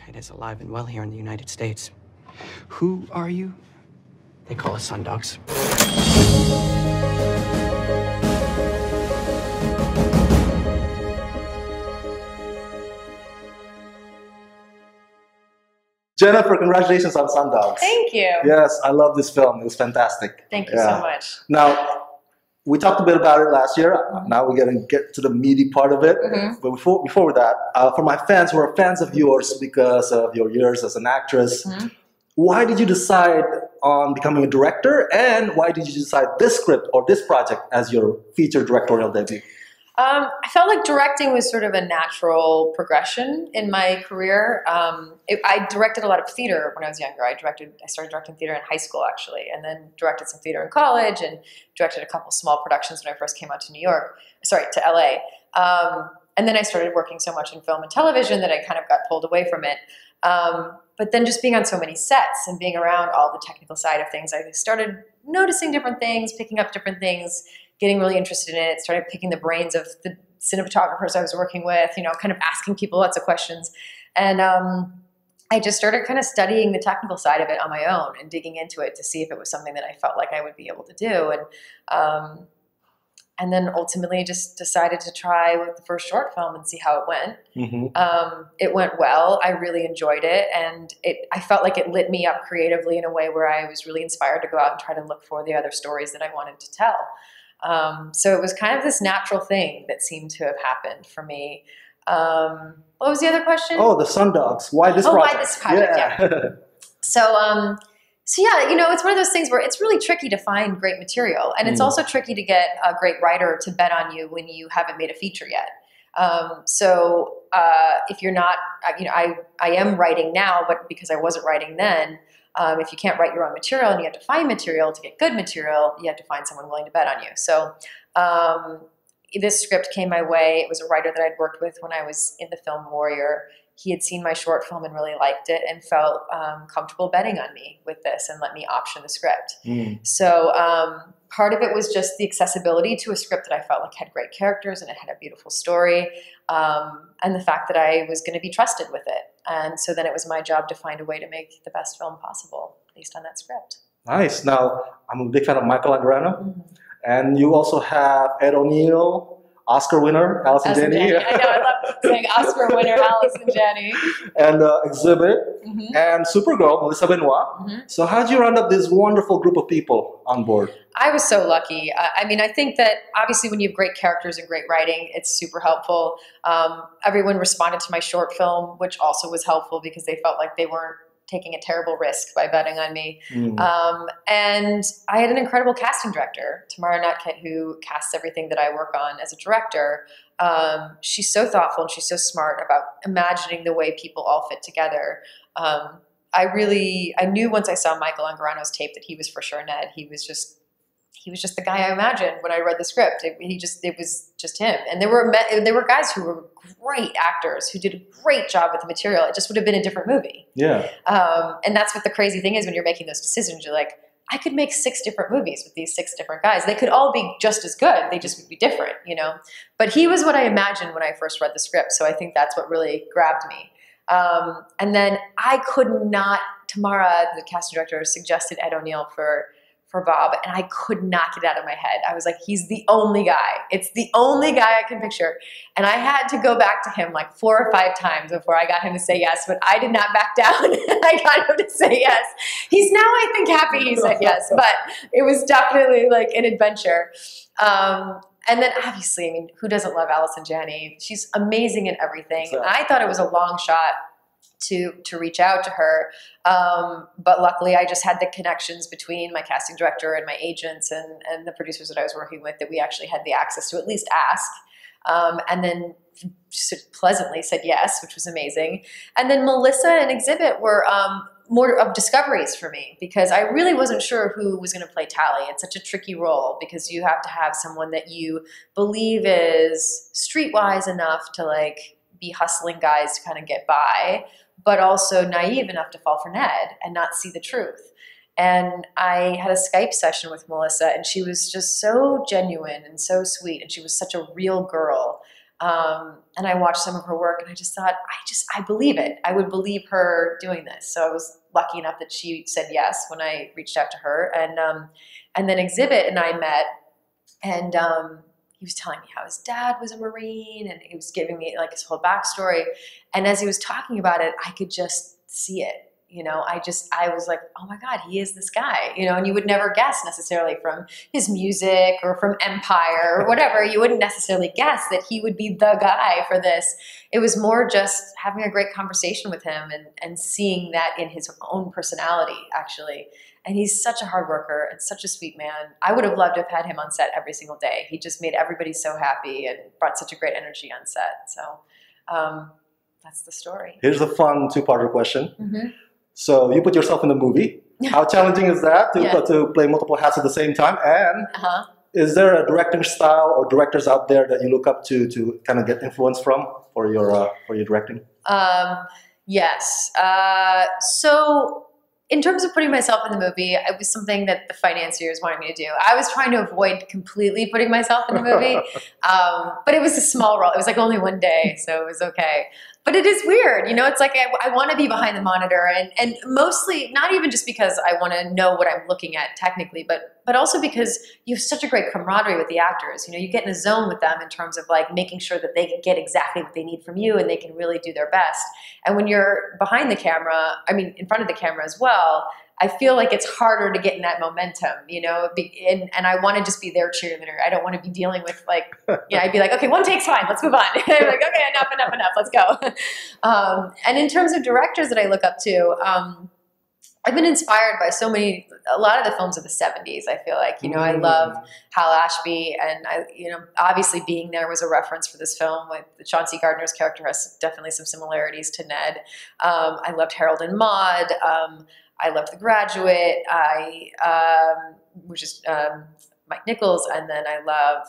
It is alive and well here in the United States. Who are you? They call us sundogs. Jennifer, congratulations on Sundogs. Thank you. Yes, I love this film. It was fantastic. Thank you so much. Now, we talked a bit about it last year. Now we're going to get to the meaty part of it. But before that, for my fans who are fans of yours because of your years as an actress, why did you decide on becoming a director, and why did you decide this script or this project as your feature directorial debut? I felt like directing was sort of a natural progression in my career. I directed a lot of theater when I was younger. I started directing theater in high school, actually, and then directed some theater in college and directed a couple small productions when I first came out to to LA. And then I started working so much in film and television that I kind of got pulled away from it. But then just being on so many sets and being around all the technical side of things, I started noticing different things, picking up different things, getting really interested in it, started picking the brains of the cinematographers I was working with, kind of asking people lots of questions. And I just started kind of studying the technical side of it on my own and digging into it to see if it was something that I felt like I would be able to do. And then ultimately just decided to try with the first short film and see how it went. It went well. I really enjoyed it. And I felt like it lit me up creatively in a way where I was really inspired to go out and try to look for the other stories that I wanted to tell. So it was kind of this natural thing that seemed to have happened for me. What was the other question? Oh, the Sundogs. Why this project? Why this project, yeah. So yeah, it's one of those things where it's really tricky to find great material. And it's also tricky to get a great writer to bet on you when you haven't made a feature yet. If you're not, I am writing now, but because I wasn't writing then, if you can't write your own material and you have to find material to get good material, you have to find someone willing to bet on you. So this script came my way. It was a writer that I'd worked with when I was in the film Warrior. He had seen my short film and really liked it and felt comfortable betting on me with this and let me option the script. So part of it was just the accessibility to a script that I felt like had great characters and it had a beautiful story, and the fact that I was going to be trusted with it. And so then it was my job to find a way to make the best film possible based on that script. Nice. Now, I'm a big fan of Michael Angarano. And you also have Ed O'Neill, Oscar winner, Allison Janney. I know, I love saying Oscar winner, Allison Janney. And Exhibit, and Supergirl, Melissa Benoit. So how did you round up this wonderful group of people on board? I was so lucky. I think that obviously when you have great characters and great writing, it's super helpful. Everyone responded to my short film, which also was helpful because they felt like they weren't taking a terrible risk by betting on me. And I had an incredible casting director, Tamara Nutket, who casts everything that I work on as a director. She's so thoughtful and she's so smart about imagining the way people all fit together. I knew once I saw Michael Angarano's tape that he was for sure Ned. He was just the guy I imagined when I read the script. It was just him. And there were guys who were great actors who did a great job with the material. It just would have been a different movie. Yeah. And that's what the crazy thing is when you're making those decisions. You're like, I could make 6 different movies with these 6 different guys. They could all be just as good. They just would be different, But he was what I imagined when I first read the script. So I think that's what really grabbed me. And then I could not, Tamara, the casting director, suggested Ed O'Neill for Bob, and I could not get it out of my head. I was like, he's the only guy. It's the only guy I can picture. And I had to go back to him like 4 or 5 times before I got him to say yes, but I did not back down. I got him to say yes. He's now, I think, happy he said yes, but it was definitely like an adventure. And then obviously, who doesn't love Allison Janney? She's amazing in everything. And I thought it was a long shot to reach out to her. But luckily I just had the connections between my casting director and my agents and the producers that I was working with that we actually had the access to at least ask. And then just pleasantly said yes, which was amazing. And then Melissa and Exhibit were more of discoveries for me because I really wasn't sure who was going to play Tally. It's such a tricky role because you have to have someone that you believe is streetwise enough to be hustling guys to kind of get by, but also naive enough to fall for Ned and not see the truth. And I had a Skype session with Melissa, and she was just so genuine and so sweet, and she was such a real girl. And I watched some of her work and I just thought, I believe it. I would believe her doing this. So I was lucky enough that she said yes when I reached out to her. And then Exhibit and I met, and he was telling me how his dad was a Marine, and he was giving me like his whole backstory. And as he was talking about it, I could just see it. You know, I was like, oh my God, he is this guy, you know, and you would never guess necessarily from his music or from Empire or whatever. You wouldn't necessarily guess that he would be the guy for this. It was more just having a great conversation with him and seeing that in his own personality, actually. And he's such a hard worker and such a sweet man. I would have loved to have had him on set every single day. He just made everybody so happy and brought such a great energy on set. So that's the story. Here's a fun two-parter question. Mm-hmm. So you put yourself in the movie. How challenging is that to play multiple hats at the same time? And is there a directing style or directors out there that you look up to kind of get influence from for your directing? Yes. So in terms of putting myself in the movie, it was something that the financiers wanted me to do. I was trying to avoid completely putting myself in the movie, but it was a small role. It was like only one day, so it was okay. But it is weird, you know, it's like I want to be behind the monitor, and mostly not even just because I want to know what I'm looking at technically, but also because you have such a great camaraderie with the actors. You know, you get in a zone with them in terms of like making sure that they can get exactly what they need from you and they can really do their best. And when you're behind the camera, I mean, in front of the camera as well, I feel like it's harder to get in that momentum, you know, and I want to just be their cheerleader. I don't want to be dealing with like, you know, I'd be like, okay, one take's fine, let's move on. I'm like, okay, enough, let's go. And in terms of directors that I look up to, I've been inspired by a lot of the films of the 70s, I feel like, you know, I love Hal Ashby, and obviously Being There was a reference for this film. With Chauncey Gardner's character has definitely some similarities to Ned. I loved Harold and Maude. I loved The Graduate, which is Mike Nichols, and then I love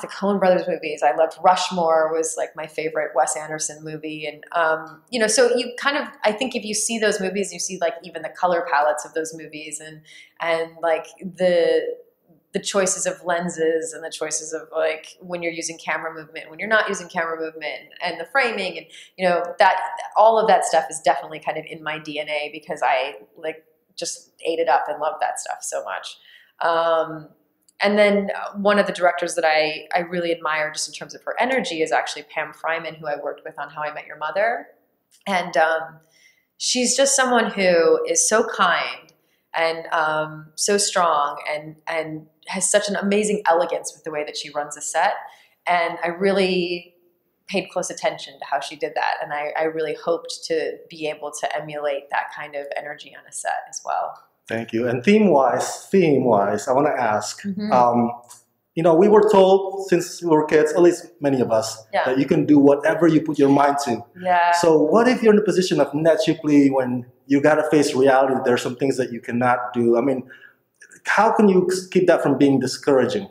the Coen Brothers movies. I loved Rushmore, was like my favorite Wes Anderson movie, and so you kind of, I think if you see those movies, you see like even the color palettes of those movies, and like the choices of lenses and the choices of like when you're using camera movement, when you're not using camera movement, and the framing, and that all of that stuff is definitely kind of in my DNA because I like just ate it up and loved that stuff so much. And then one of the directors that I really admire just in terms of her energy is actually Pam Fryman, who I worked with on How I Met Your Mother. And she's just someone who is so kind and so strong and has such an amazing elegance with the way that she runs a set. And I really paid close attention to how she did that. And I really hoped to be able to emulate that kind of energy on a set as well. Thank you. And theme-wise, I want to ask, we were told since we were kids, at least many of us, that you can do whatever you put your mind to. Yeah. So what if you're in the position of Ned Shipley when you got to face reality? There are some things that you cannot do. I mean, how can you keep that from being discouraging?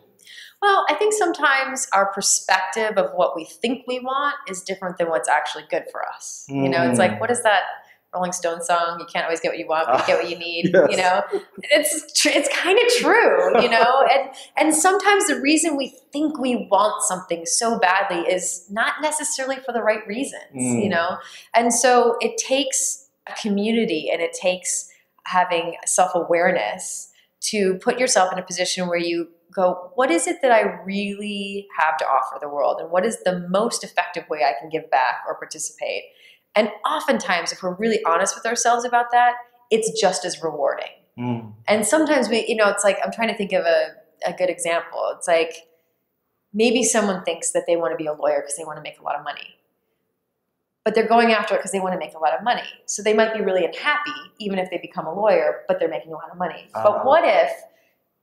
Well, I think sometimes our perspective of what we think we want is different than what's actually good for us. You know, it's like, what is that Rolling Stones song? You can't always get what you want, but you get what you need. Yes. It's kind of true, and sometimes the reason we think we want something so badly is not necessarily for the right reasons, and so it takes a community and it takes having self-awareness to put yourself in a position where you go, what is it that I really have to offer the world, and what is the most effective way I can give back or participate? And oftentimes, if we're really honest with ourselves about that, it's just as rewarding. And sometimes it's like, I'm trying to think of a good example. It's like, maybe someone thinks that they want to be a lawyer because they want to make a lot of money. But they're going after it because they want to make a lot of money. So they might be really unhappy, even if they become a lawyer, but they're making a lot of money. But what if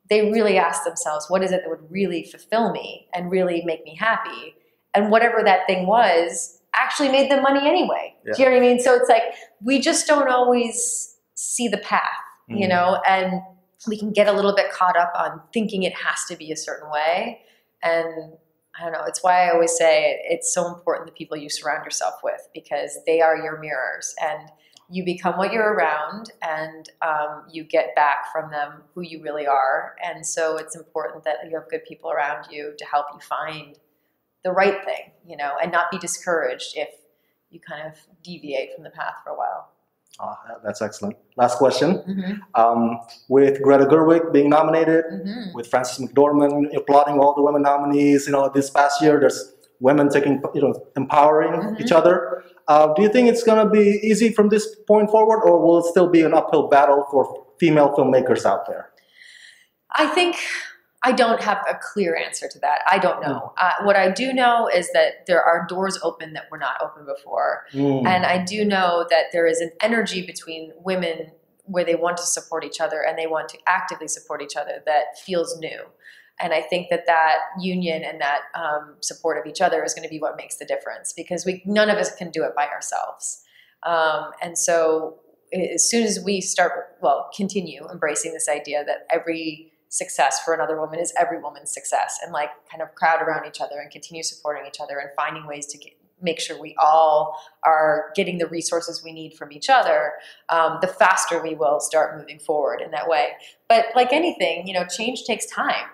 they really ask themselves, what is it that would really fulfill me and really make me happy? And whatever that thing was actually made them money anyway. Yeah. Do you know what I mean? So it's like, we just don't always see the path, and we can get a little bit caught up on thinking it has to be a certain way. And I don't know, it's why I always say it's so important the people you surround yourself with, because they are your mirrors, and you become what you're around, and you get back from them who you really are. And so it's important that you have good people around you to help you find the right thing, you know, and not be discouraged if you kind of deviate from the path for a while. That's excellent. Last question. With Greta Gerwig being nominated, with Frances McDormand applauding all the women nominees, you know, this past year, there's women taking, you know, empowering each other. Do you think it's going to be easy from this point forward, or will it still be an uphill battle for female filmmakers out there? I think I don't have a clear answer to that. I don't know. What I do know is that there are doors open that were not open before. And I do know that there is an energy between women where they want to support each other and they want to actively support each other that feels new. And I think that that union and that support of each other is going to be what makes the difference, because none of us can do it by ourselves. And so as soon as we continue embracing this idea that every success for another woman is every woman's success, and like kind of crowd around each other and continue supporting each other and finding ways to make sure we all are getting the resources we need from each other, the faster we will start moving forward in that way. But like anything, you know, change takes time.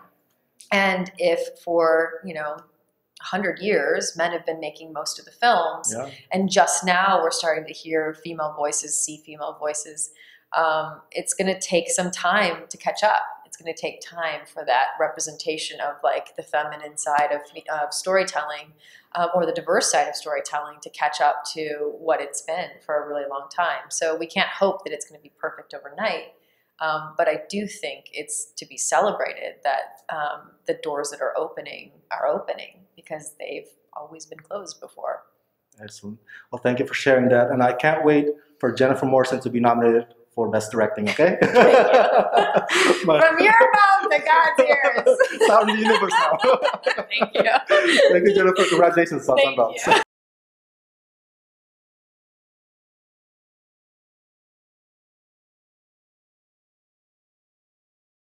And if for, you know, 100 years, men have been making most of the films, and just now we're starting to hear female voices, see female voices, it's going to take some time to catch up. It's going to take time for that representation of like the feminine side of storytelling, or the diverse side of storytelling, to catch up to what it's been for a really long time. So we can't hope that it's going to be perfect overnight. But I do think it's to be celebrated that the doors that are opening because they've always been closed before. Excellent. Well, thank you for sharing that. And I can't wait for Jennifer Morrison to be nominated for Best Directing, okay? Thank you. From your mouth to God's ears. Sound in the universe now. Thank you. Thank you, Jennifer. Congratulations on Thank you.